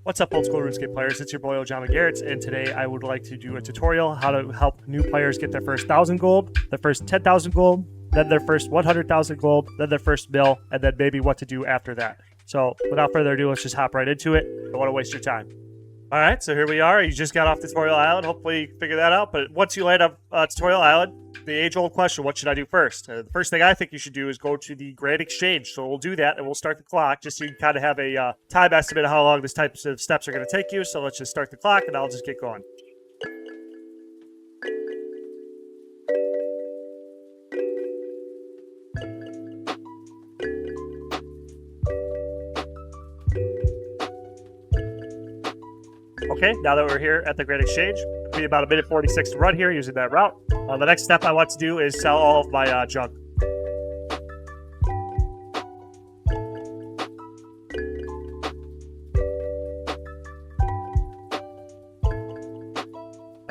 What's up, old school RuneScape players? It's your boy John McGarrett, and today I would like to do a tutorial how to help new players get their first 1,000 gold, their first 10,000 gold, then their first 100,000 gold, then their first mill, and then maybe what to do after that. So without further ado, let's just hop right into it. I don't want to waste your time. All right, so here we are. You just got off Tutorial Island. Hopefully you figure that out. But once you land on Tutorial Island, the age-old question, what should I do first? The first thing I think you should do is go to the Grand Exchange. So we'll do that, and we'll start the clock just so you can kind of have a time estimate of how long this types of steps are going to take you. So let's just start the clock, and I'll just get going. Okay, now that we're here at the Grand Exchange, it'll be about 1:46 to run here using that route. The next step I want to do is sell all of my junk.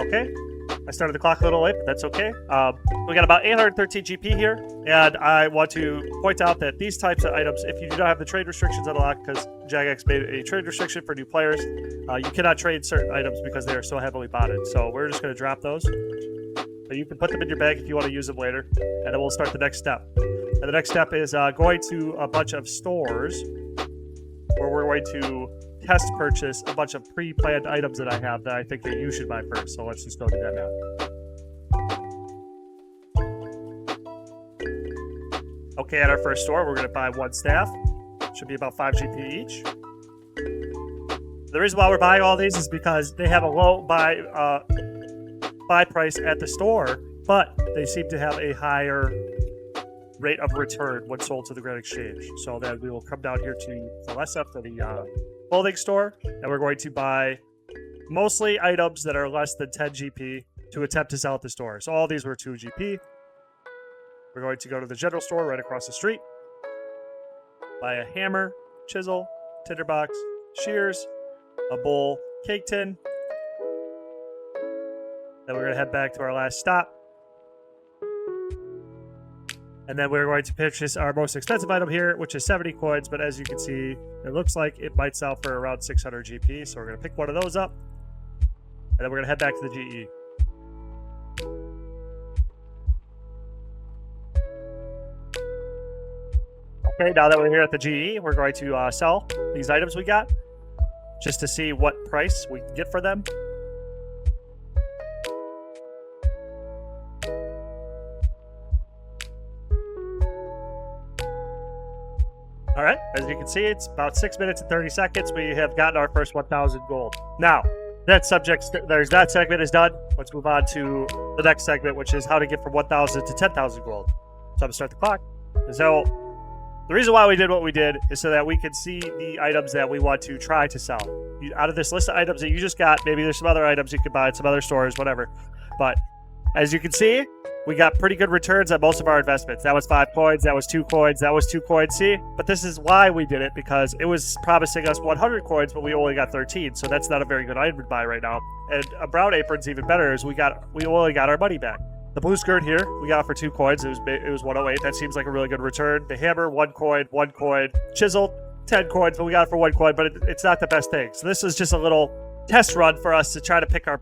Okay, I started the clock a little late, but that's okay. We got about 813 GP here, and I want to point out that these types of items, if you do not have the trade restrictions unlocked, because Jagex made a trade restriction for new players, you cannot trade certain items because they are so heavily botted. So we're just going to drop those. But you can put them in your bag if you want to use them later, and then we'll start the next step. And the next step is going to a bunch of stores where we're going to test purchase a bunch of pre-planned items that I have that I think that you should buy first. So let's just go do that now. Okay, at our first store, we're going to buy one staff. Should be about 5 GP each. The reason why we're buying all these is because they have a low buy price at the store, but they seem to have a higher rate of return when sold to the Grand Exchange. So then we will come down here to Celesta for the clothing store, and we're going to buy mostly items that are less than 10 GP to attempt to sell at the store. So all these were 2 GP. We're going to go to the general store right across the street, buy a hammer, chisel, tinderbox, shears, a bowl, cake tin. Then we're going to head back to our last stop. And then we're going to purchase our most expensive item here, which is 70 coins. But as you can see, it looks like it might sell for around 600 GP. So we're going to pick one of those up. And then we're going to head back to the GE. Okay, now that we're here at the GE, we're going to sell these items we got just to see what price we can get for them. All right, as you can see, it's about 6 minutes and 30 seconds. We have gotten our first 1,000 gold. Now, that segment is done. Let's move on to the next segment, which is how to get from 1,000 to 10,000 gold. So I'm gonna start the clock. So the reason why we did what we did is so that we can see the items that we want to try to sell. Out of this list of items that you just got, maybe there's some other items you could buy at some other stores, whatever. But as you can see, we got pretty good returns on most of our investments. That was 5 coins, that was 2 coins, that was 2 coins. See? But this is why we did it, because it was promising us 100 coins, but we only got 13. So that's not a very good item to buy right now. And a brown apron's even better, as we only got our money back. The blue skirt here, we got for 2 coins. It was 108. That seems like a really good return. The hammer, 1 coin, 1 coin. Chisel, 10 coins, but we got it for 1 coin, but it's not the best thing. So this is just a little test run for us to try to pick our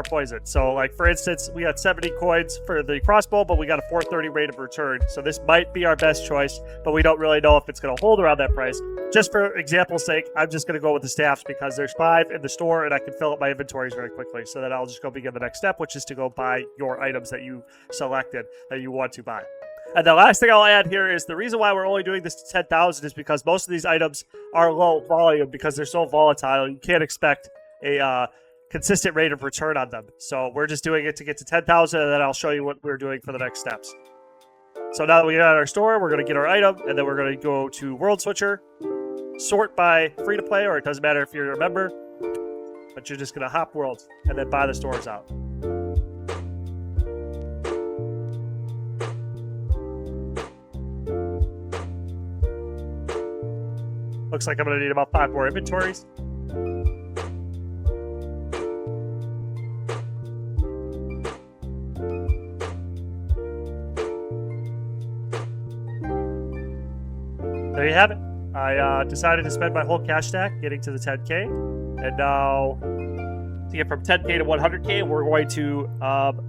poison. So like, for instance, we got 70 coins for the crossbow, but we got a 430 rate of return. So this might be our best choice, but we don't really know if it's going to hold around that price. Just for example's sake, I'm just going to go with the staffs because there's 5 in the store and I can fill up my inventories very quickly. So then I'll just go begin the next step, which is to go buy your items that you selected that you want to buy. And the last thing I'll add here is the reason why we're only doing this to 10,000 is because most of these items are low volume because they're so volatile. You can't expect a consistent rate of return on them. So we're just doing it to get to 10,000, and then I'll show you what we're doing for the next steps. So now that we get out of our store, we're going to get our item, and then we're going to go to World Switcher, sort by free to play, or it doesn't matter if you're a member, but you're just going to hop worlds and then buy the stores out. Looks like I'm going to need about 5 more inventories. There you have it. I decided to spend my whole cash stack getting to the 10K. And now, to get from 10K to 100K, we're going to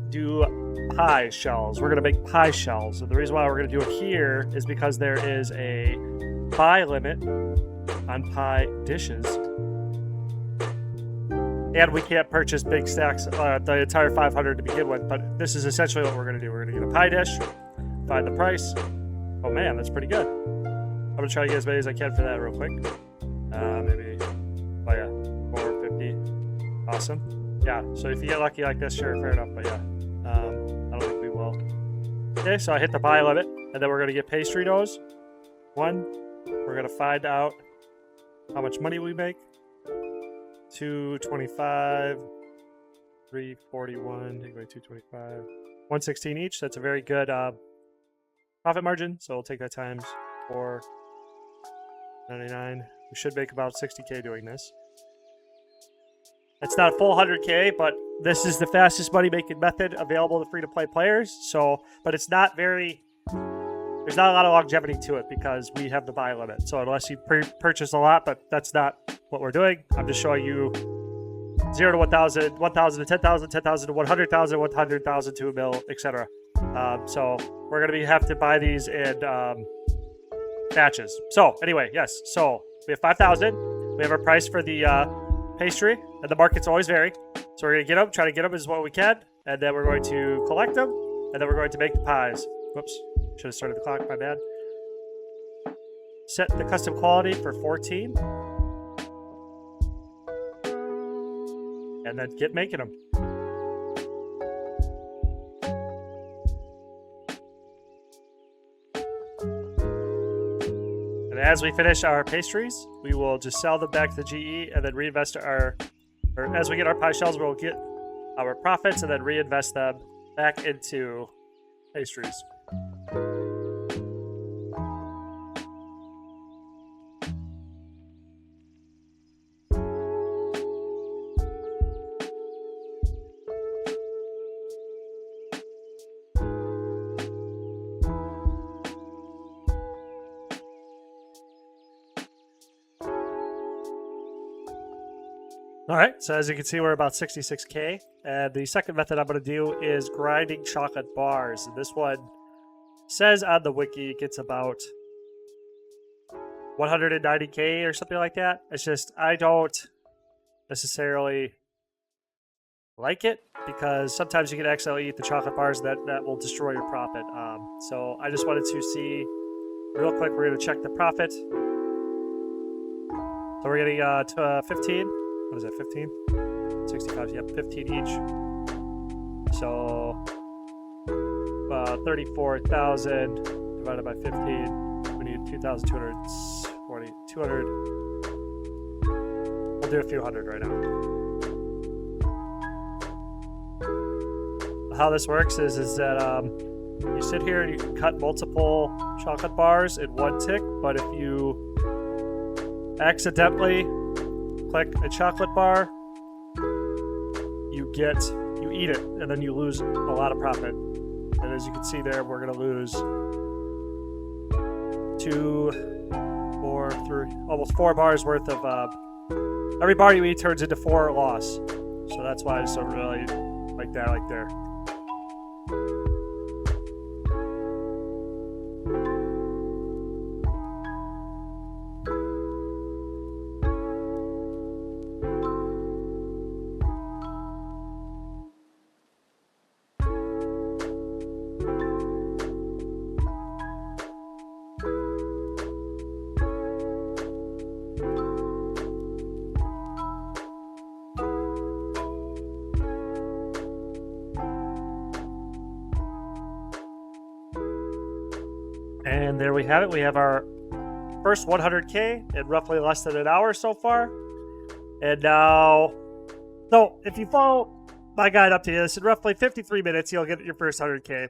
do pie shells. We're going to make pie shells. And the reason why we're going to do it here is because there is a buy limit on pie dishes. And we can't purchase big stacks, the entire 500 to begin with. But this is essentially what we're going to do. We're going to get a pie dish, find the price. Oh man, that's pretty good. I'm going to try to get as many as I can for that real quick. Maybe, oh yeah, 450. Awesome. Yeah, so if you get lucky like this, sure, fair enough. But yeah, I don't think we will. Okay, so I hit the buy limit, and then we're going to get pastry doughs. One, we're going to find out how much money we make. 225, 341, take away 225, 116 each. That's a very good profit margin. So we'll take that times 499. We should make about 60K doing this. It's not a full 100K, but this is the fastest money making method available to free to play players. So, but it's not very. There's not a lot of longevity to it because we have the buy limit. So unless you purchase a lot, but that's not what we're doing. I'm just showing you 0 to 1,000, 1,000 to 10,000, 10,000 to 100,000, 100,000 to a mil, etc. So we're going to have to buy these in batches. So anyway, yes. So we have 5,000. We have our price for the pastry, and the markets always vary. So we're going to get them, try to get them as what we can, and then we're going to collect them, and then we're going to make the pies. Whoops. Should have started the clock, my bad. Set the custom quality for 14. And then get making them. And as we finish our pastries, we will just sell them back to the GE and then reinvest or as we get our pie shells, we'll get our profits and then reinvest them back into pastries. All right, so as you can see, we're about 66K. And the second method I'm going to do is grinding chocolate bars. And this one says on the wiki it gets about 190K or something like that. It's just, I don't necessarily like it because sometimes you can accidentally eat the chocolate bars that will destroy your profit. So I just wanted to see real quick, we're going to check the profit. So we're getting to 15. What is that, 15? 65, yep, 15 each. So, 34,000 divided by 15. We need 2,240, 200. We'll do a few hundred right now. How this works is that you sit here and you can cut multiple chocolate bars in one tick, but if you accidentally click a chocolate bar, you eat it, and then you lose a lot of profit. And as you can see there, we're going to lose 2, 4, 3, almost 4 bars worth of, every bar you eat turns into 4 loss. So that's why I just don't really like that right there. And there we have it. We have our first 100K in roughly less than an hour so far. And now, so if you follow my guide up to this, in roughly 53 minutes, you'll get your first 100K.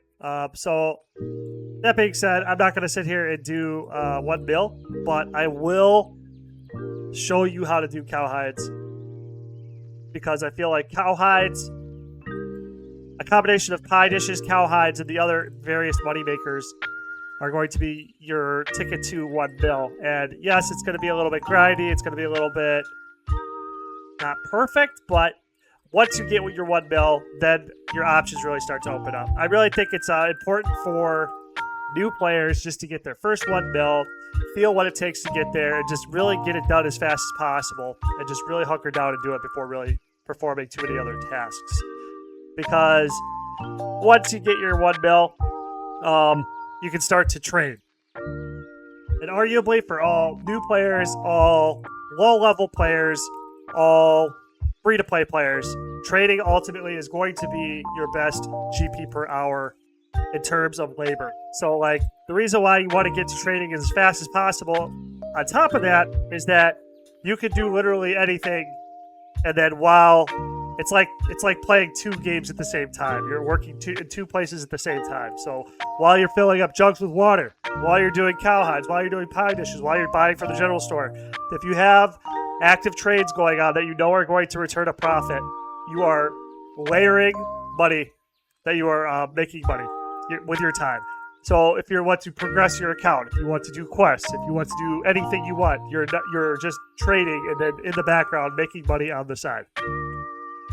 So that being said, I'm not going to sit here and do 1 mil, but I will show you how to do cowhides. Because I feel like cowhides, a combination of pie dishes, cowhides, and the other various money makers are going to be your ticket to 1 mil. And yes, it's going to be a little bit grindy. It's going to be a little bit not perfect, but once you get your 1 mil, then your options really start to open up. I really think it's important for new players just to get their first 1 mil, feel what it takes to get there, and just really get it done as fast as possible, and just really hunker down and do it before really performing too many other tasks. Because once you get your 1 mil, you can start to trade. And arguably for all new players, all low-level players, all free-to-play players, trading ultimately is going to be your best GP per hour in terms of labor. So, like, the reason why you want to get to trading as fast as possible, on top of that, is that you can do literally anything, and then while it's like playing 2 games at the same time. You're working in 2 places at the same time. So while you're filling up jugs with water, while you're doing cowhides, while you're doing pie dishes, while you're buying from the general store, if you have active trades going on that you know are going to return a profit, you are layering money, that you are making money with your time. So if you want to progress your account, if you want to do quests, if you want to do anything you want, you're just trading and then in the background making money on the side.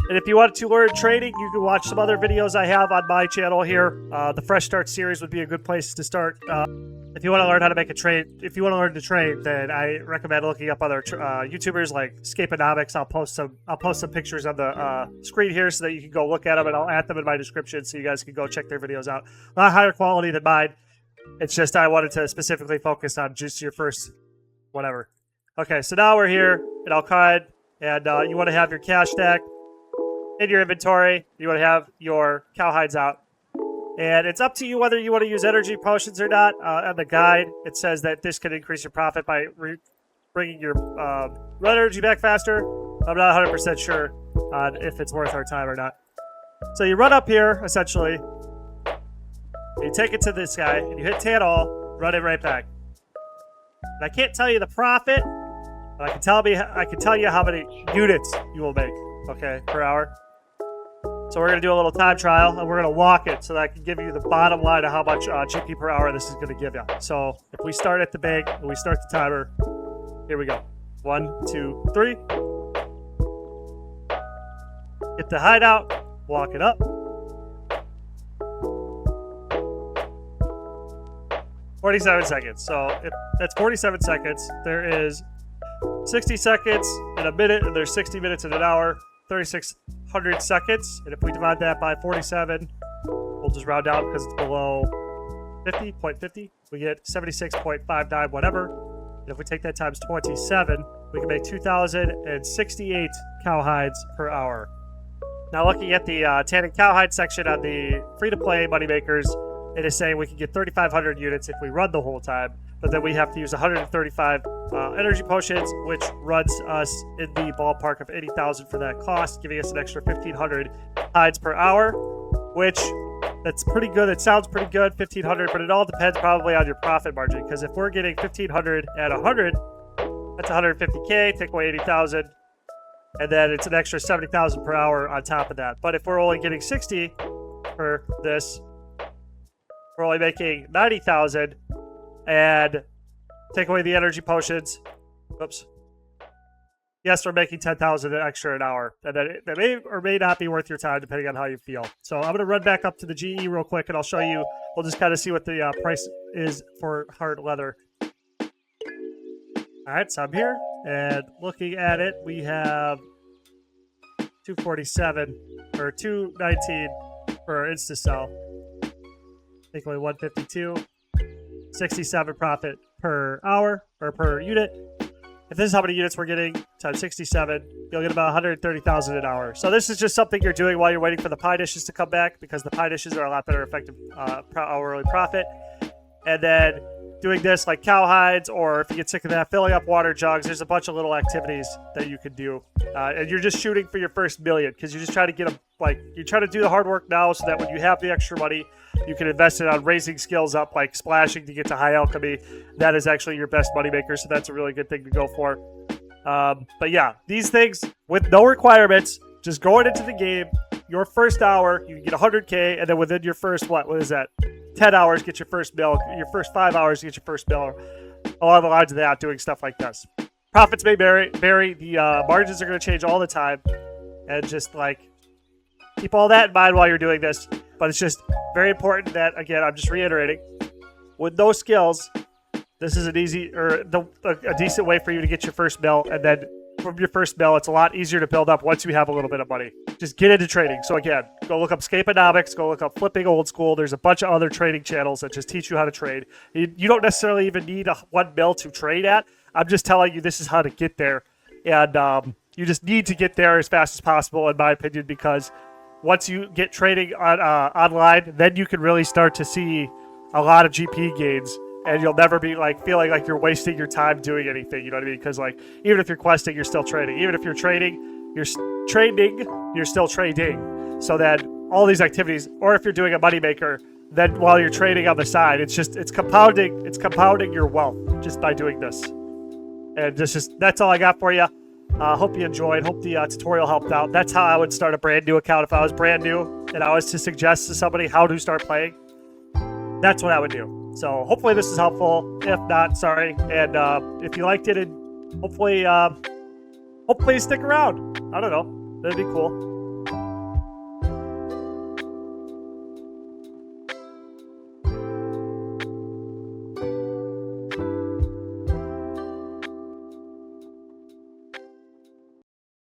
And if you want to learn trading, you can watch some other videos I have on my channel here. The Fresh Start series would be a good place to start. If you want to learn how to make a trade, if you want to learn to trade, then I recommend looking up other YouTubers like Scapeonomics. I'll post some pictures on the screen here so that you can go look at them, and I'll add them in my description so you guys can go check their videos out. A lot higher quality than mine. It's just I wanted to specifically focus on just your first whatever. Okay, so now we're here in Al-Qaeda, and you want to have your cash stack in your inventory. You want to have your cowhides out. And it's up to you whether you want to use energy potions or not. On the guide, it says that this can increase your profit by bringing your run energy back faster. I'm not 100% sure on if it's worth our time or not. So you run up here, essentially. You take it to this guy, and you hit tan all, run it right back. And I can't tell you the profit, but I can tell you how many units you will make, okay, per hour. So we're going to do a little time trial, and we're going to walk it so that I can give you the bottom line of how much GP per hour this is going to give you. So if we start at the bank and we start the timer, here we go. 1, 2, 3. Hit the hideout, walk it up. $47 seconds. So if that's 47 seconds. There is 60 seconds in a minute, and there's 60 minutes in an hour. 3,600 seconds, and if we divide that by 47, we'll just round down because it's below 50.50. We get 76.59 whatever. And if we take that times 27, we can make 2,068 cowhides per hour. Now looking at the tanning cowhide section on the free-to-play moneymakers, it is saying we can get 3,500 units if we run the whole time, but then we have to use 135 energy potions, which runs us in the ballpark of 80,000 for that cost, giving us an extra 1,500 hides per hour, which that's pretty good. It sounds pretty good, 1,500, but it all depends probably on your profit margin, because if we're getting 1,500 at 100, that's 150K, take away 80,000, and then it's an extra 70,000 per hour on top of that. But if we're only getting 60 for this, we're only making 90,000, and take away the energy potions. Oops. Yes, we're making 10,000 extra an hour, and then that may or may not be worth your time depending on how you feel. So I'm going to run back up to the GE real quick, and I'll show you. We'll just kind of see what the price is for hard leather. All right, so I'm here, and looking at it, we have 247 or 219 for our insta sell. Take away 152. 67 profit per hour or per unit. If this is how many units we're getting times 67, you'll get about 130,000 an hour. So this is just something you're doing while you're waiting for the pie dishes to come back, because the pie dishes are a lot better effective hourly profit. And then doing this like cowhides, or if you get sick of that, filling up water jugs. There's a bunch of little activities that you can do, and you're just shooting for your first million, because you're just trying to get them. Like, you try to do the hard work now so that when you have the extra money, you can invest it on raising skills up, like splashing to get to high alchemy. That is actually your best moneymaker, so that's a really good thing to go for. But yeah, these things with no requirements, just going into the game, your first hour, you can get 100K, and then within your first, what is that? 10 hours, get your first bill. Your first 5 hours, get your first bill. Along the lines of that, doing stuff like this. Profits may vary. The margins are going to change all the time. And just like, keep all that in mind while you're doing this. But it's just very important that, again, I'm just reiterating, with those skills, this is an easy or a decent way for you to get your first bill. And then from your first bill, it's a lot easier to build up once you have a little bit of money. Just get into trading. So again, go look up Scapeonomics, go look up Flipping Old School. There's a bunch of other trading channels that just teach you how to trade. You don't necessarily even need a 1 mil to trade at. I'm just telling you this is how to get there. And you just need to get there as fast as possible, in my opinion, because once you get trading on online, then you can really start to see a lot of GP gains, and you'll never be like feeling like you're wasting your time doing anything. You know what I mean? Because like even if you're questing, you're still trading. Even if you're trading, you're still trading. So that all these activities, or if you're doing a moneymaker, then while you're trading on the side, it's compounding your wealth just by doing this. And that's all I got for you. Hope you enjoyed. Hope the tutorial helped out. That's how I would start a brand new account if I was brand new and I was to suggest to somebody how to start playing. That's what I would do. So hopefully this is helpful. If not, sorry. And if you liked it, and hopefully stick around. I don't know. That'd be cool.